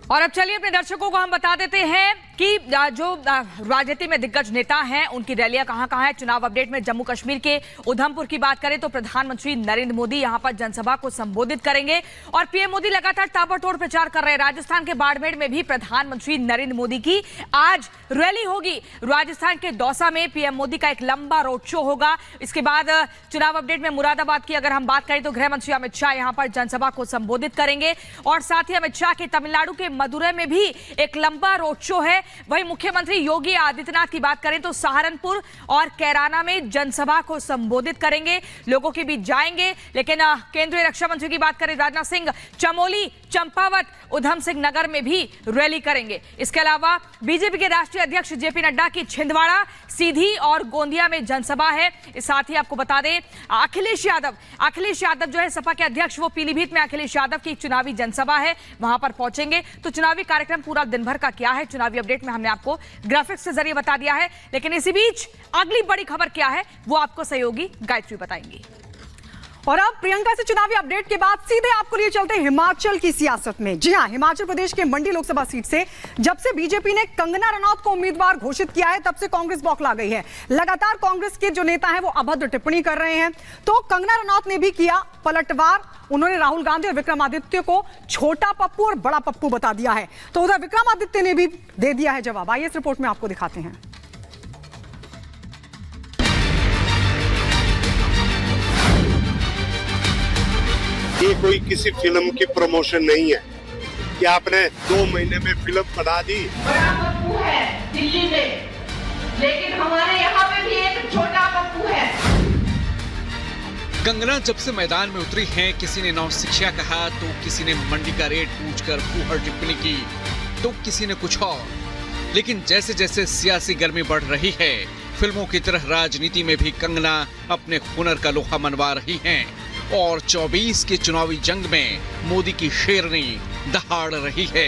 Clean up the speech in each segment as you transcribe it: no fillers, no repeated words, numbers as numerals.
और अब चलिए अपने दर्शकों को हम बता देते हैं कि जो राजनीति में दिग्गज नेता हैं उनकी रैलियां कहां है। चुनाव अपडेट में जम्मू कश्मीर के उधमपुर की बात करें तो प्रधानमंत्री नरेंद्र मोदी यहां पर जनसभा को संबोधित करेंगे और पीएम मोदी लगातार ताबड़तोड़ प्रचार कर रहे हैं। राजस्थान के बाड़मेर में भी प्रधानमंत्री नरेंद्र मोदी की आज रैली होगी। राजस्थान के दौसा में पीएम मोदी का एक लंबा रोड शो होगा। इसके बाद चुनाव अपडेट में मुरादाबाद की अगर हम बात करें तो गृह मंत्री अमित शाह यहां पर जनसभा को संबोधित करेंगे और साथ ही अमित शाह के तमिलनाडु के मदुरै में भी एक लंबा रोड शो है। वहीं मुख्यमंत्री योगी आदित्यनाथ की बात करें तो सहारनपुर और कैराना में जनसभा को संबोधित करेंगे, लोगों के बीच जाएंगे। लेकिन केंद्रीय रक्षा मंत्री की बात करें राजनाथ सिंह चमोली, चंपावत, उधम सिंह नगर में भी रैली करेंगे। इसके अलावा बीजेपी के राष्ट्रीय अध्यक्ष जेपी नड्डा की छिंदवाड़ा, सीधी और गोंदिया में जनसभा है। इस साथ ही आपको बता दें अखिलेश यादव जो है सपा के अध्यक्ष, वो पीलीभीत में अखिलेश यादव की चुनावी जनसभा है, वहां पर पहुंचेंगे। तो चुनावी कार्यक्रम पूरा दिन भर का क्या है चुनावी अपडेट में हमने आपको ग्राफिक्स के जरिए बता दिया है। लेकिन इसी बीच अगली बड़ी खबर क्या है वो आपको सहयोगी गायत्री बताएंगी। और अब प्रियंका से चुनावी अपडेट के बाद सीधे आपको लिए चलते हैं हिमाचल की सियासत में। जी हां, हिमाचल प्रदेश के मंडी लोकसभा सीट से जब से बीजेपी ने कंगना रनौत को उम्मीदवार घोषित किया है तब से कांग्रेस बौखला गई है। लगातार कांग्रेस के जो नेता हैं वो अभद्र टिप्पणी कर रहे हैं। तो कंगना रनौत ने भी किया पलटवार। उन्होंने राहुल गांधी और विक्रमादित्य को छोटा पप्पू और बड़ा पप्पू बता दिया है। तो उधर विक्रमादित्य ने भी दे दिया है जवाब। आइए इस रिपोर्ट में आपको दिखाते हैं। ये कोई किसी फिल्म की प्रमोशन नहीं है कि आपने 2 महीने में फिल्म बना दी। बड़ा पप्पू है दिल्ली में, लेकिन हमारे यहाँ पे भी एक छोटा पप्पू है। कंगना जब से मैदान में उतरी हैं, किसी ने नौशिक्षा कहा तो किसी ने मंडी का रेट पूछकर फूहड़ टिप्पणी की तो किसी ने कुछ और। लेकिन जैसे जैसे सियासी गर्मी बढ़ रही है, फिल्मों की तरह राजनीति में भी कंगना अपने हुनर का लोहा मनवा रही हैं और 24 के चुनावी जंग में मोदी की शेरनी दहाड़ रही है।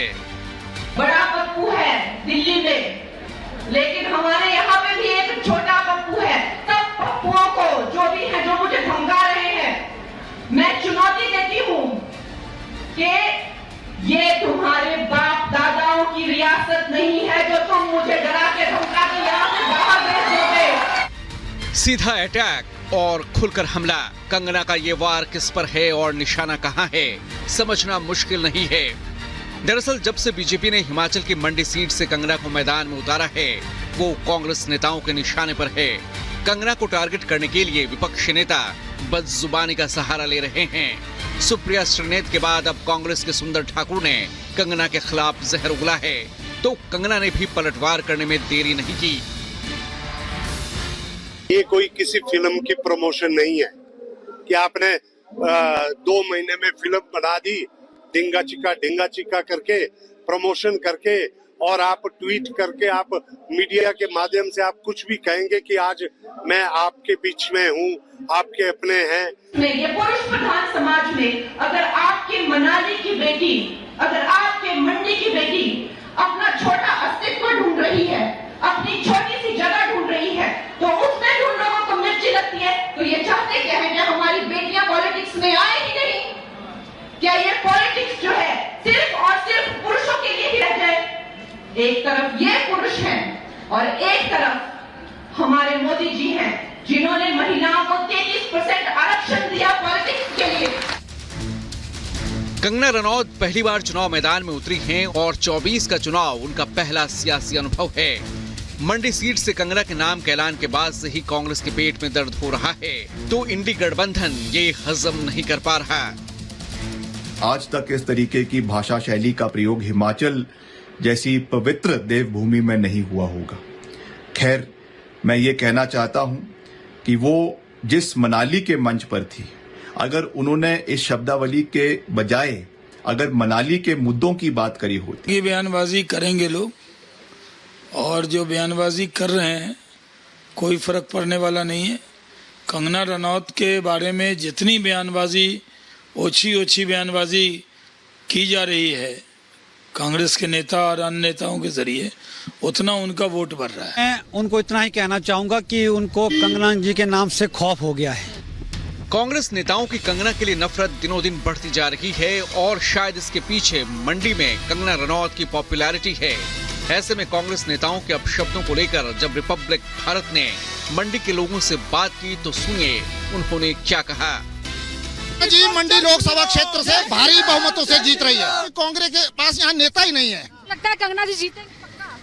बड़ा पप्पू है दिल्ली में, लेकिन हमारे यहाँ पे भी एक छोटा पप्पू है। सब पप्पुओं को जो भी है जो मुझे धमका रहे हैं, मैं चुनौती देती हूँ कि ये तुम्हारे बाप दादाओं की रियासत नहीं है जो तुम मुझे डरा के धमका के यहाँ से बाहर भेज दोगे। सीधा अटैक और खुलकर हमला। कंगना का ये वार किस पर है और निशाना कहां है, समझना मुश्किल नहीं है। दरअसल जब से बीजेपी ने हिमाचल की मंडी सीट से कंगना को मैदान में उतारा है, वो कांग्रेस नेताओं के निशाने पर है। कंगना को टारगेट करने के लिए विपक्षी नेता बदजुबानी का सहारा ले रहे हैं। सुप्रिया श्रीनेत के बाद अब कांग्रेस के सुंदर ठाकुर ने कंगना के खिलाफ जहर उगला है, तो कंगना ने भी पलटवार करने में देरी नहीं की। ये कोई किसी फिल्म की प्रमोशन नहीं है कि आपने 2 महीने में फिल्म बना दी, ढिंगा चिक्का करके प्रमोशन करके, और आप ट्वीट करके आप मीडिया के माध्यम से आप कुछ भी कहेंगे कि आज मैं आपके बीच में हूँ, आपके अपने हैं। ये पुरुष प्रधान समाज में अगर आपके मनाली की बेटी, अगर आपके मंडी की बेटी अपना छोटा अस्तित्व ढूंढ रही है, अपनी छोटी सी जगह ढूंढ रही है, तो उसमें भी उन लोगों को मिर्ची लगती है। तो ये चाहते क्या है कि हमारी बेटियां पॉलिटिक्स में आए ही नहीं? क्या ये पॉलिटिक्स जो है सिर्फ और सिर्फ पुरुषों के लिए ही रह जाए? एक तरफ ये पुरुष हैं और एक तरफ हमारे मोदी जी हैं जिन्होंने महिलाओं को 33% आरक्षण दिया पॉलिटिक्स के लिए। कंगना रनौत पहली बार चुनाव मैदान में उतरी हैं और 24 का चुनाव उनका पहला सियासी अनुभव है। मंडी सीट से कंगना के नाम के ऐलान के बाद से ही कांग्रेस के पेट में दर्द हो रहा है, तो इंडी गठबंधन ये हजम नहीं कर पा रहा। आज तक इस तरीके की भाषा शैली का प्रयोग हिमाचल जैसी पवित्र देवभूमि में नहीं हुआ होगा। खैर, मैं ये कहना चाहता हूं कि वो जिस मनाली के मंच पर थी, अगर उन्होंने इस शब्दावली के बजाय अगर मनाली के मुद्दों की बात करी होती। ये बयानबाजी करेंगे लोग, और जो बयानबाजी कर रहे हैं कोई फर्क पड़ने वाला नहीं है। कंगना रनौत के बारे में जितनी बयानबाजी, ओछी बयानबाजी की जा रही है कांग्रेस के नेता और अन्य नेताओं के जरिए, उतना उनका वोट बढ़ रहा है। मैं उनको इतना ही कहना चाहूंगा कि उनको कंगना जी के नाम से खौफ हो गया है। कांग्रेस नेताओं की कंगना के लिए नफरत दिनों दिन बढ़ती जा रही है और शायद इसके पीछे मंडी में कंगना रनौत की पॉपुलैरिटी है। ऐसे में कांग्रेस नेताओं के अपशब्दों को लेकर जब रिपब्लिक भारत ने मंडी के लोगों से बात की तो सुनिए उन्होंने क्या कहा। जी मंडी लोकसभा क्षेत्र से भारी बहुमतों से जीत रही है। कांग्रेस के पास यहाँ नेता ही नहीं है। लगता है कंगना जी जीतेंगे?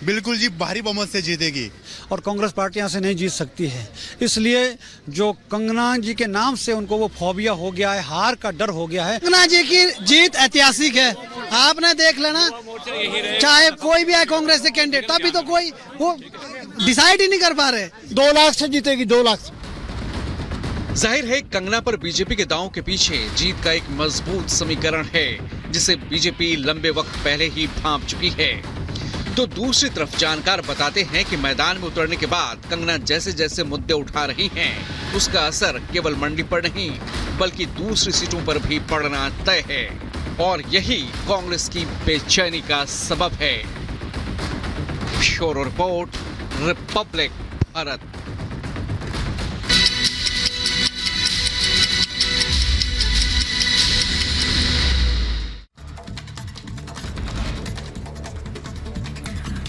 बिल्कुल जी, भारी बहुमत से जीतेगी और कांग्रेस पार्टी यहाँ से नहीं जीत सकती है। इसलिए जो कंगना जी के नाम से उनको वो फोबिया हो गया है, हार का डर हो गया है। कंगना जी की जीत ऐतिहासिक है, आपने देख लेना। चाहे कोई भी आए कांग्रेस से कैंडिडेट, तभी तो कोई वो डिसाइड ही नहीं कर पा रहे। 2 लाख से जीतेगी, 2 लाख से। जाहिर है कंगना पर बीजेपी के दांव के पीछे जीत का एक मजबूत समीकरण है जिसे बीजेपी लंबे वक्त पहले ही भांप चुकी है। तो दूसरी तरफ जानकार बताते हैं कि मैदान में उतरने के बाद कंगना जैसे जैसे मुद्दे उठा रही हैं, उसका असर केवल मंडी पर नहीं बल्कि दूसरी सीटों पर भी पड़ना तय है और यही कांग्रेस की बेचैनी का सबब है। Bureau report, republic Bharat.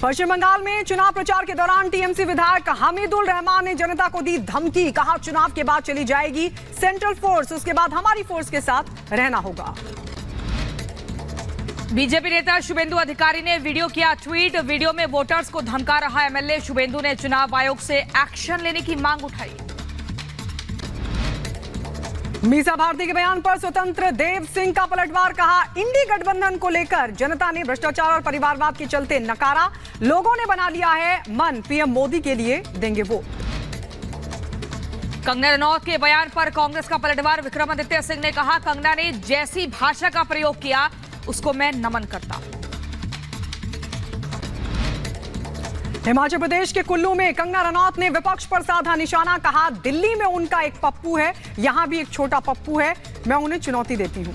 Paschim Bengal में चुनाव प्रचार के दौरान टीएमसी विधायक हमीदुल रहमान ने जनता को दी धमकी। कहा चुनाव के बाद चली जाएगी सेंट्रल फोर्स, उसके बाद हमारी फोर्स के साथ रहना होगा। बीजेपी नेता शुभेंदु अधिकारी ने वीडियो किया ट्वीट। वीडियो में वोटर्स को धमका रहा एमएलए शुभेंदु ने चुनाव आयोग से एक्शन लेने की मांग उठाई। मीसा भारती के बयान पर स्वतंत्र देव सिंह का पलटवार। कहा इंडी गठबंधन को लेकर जनता ने भ्रष्टाचार और परिवारवाद के चलते नकारा, लोगों ने बना लिया है मन, पीएम मोदी के लिए देंगे वोट। कंगना रनौत के बयान पर कांग्रेस का पलटवार। विक्रमादित्य सिंह ने कहा कंगना ने जैसी भाषा का प्रयोग किया उसको मैं नमन करता हूं। हिमाचल प्रदेश के कुल्लू में कंगना रनौत ने विपक्ष पर साधा निशाना। कहा दिल्ली में उनका एक पप्पू है, यहां भी एक छोटा पप्पू है, मैं उन्हें चुनौती देती हूं।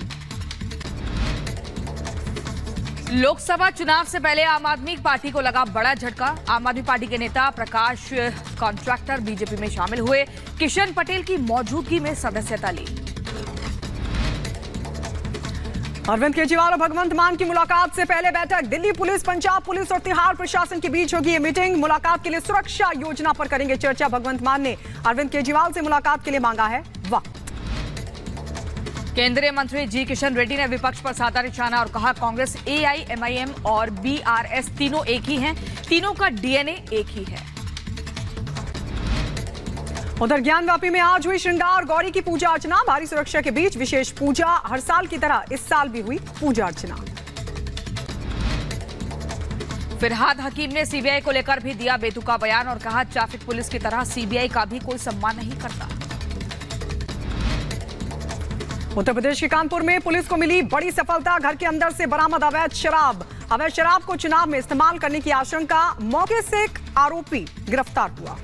लोकसभा चुनाव से पहले आम आदमी पार्टी को लगा बड़ा झटका। आम आदमी पार्टी के नेता प्रकाश कॉन्ट्रैक्टर बीजेपी में शामिल हुए। किशन पटेल की मौजूदगी में सदस्यता ली। अरविंद केजरीवाल और भगवंत मान की मुलाकात से पहले बैठक। दिल्ली पुलिस, पंजाब पुलिस और तिहाड़ प्रशासन के बीच होगी ये मीटिंग। मुलाकात के लिए सुरक्षा योजना पर करेंगे चर्चा। भगवंत मान ने अरविंद केजरीवाल से मुलाकात के लिए मांगा है वक्त। केंद्रीय मंत्री जी किशन रेड्डी ने विपक्ष पर साधा निशाना और कहा कांग्रेस, एआईएमआईएम और बीआरएस तीनों एक ही हैं, तीनों का डीएनए एक ही है। उधर ज्ञानवापी में आज हुई श्रृंगार गौरी की पूजा अर्चना। भारी सुरक्षा के बीच विशेष पूजा। हर साल की तरह इस साल भी हुई पूजा अर्चना। फिरहाद हकीम ने सीबीआई को लेकर भी दिया बेतुका बयान और कहा ट्रैफिक पुलिस की तरह सीबीआई का भी कोई सम्मान नहीं करता। उत्तर प्रदेश के कानपुर में पुलिस को मिली बड़ी सफलता। घर के अंदर से बरामद अवैध शराब। अवैध शराब को चुनाव में इस्तेमाल करने की आशंका। मौके से एक आरोपी गिरफ्तार हुआ।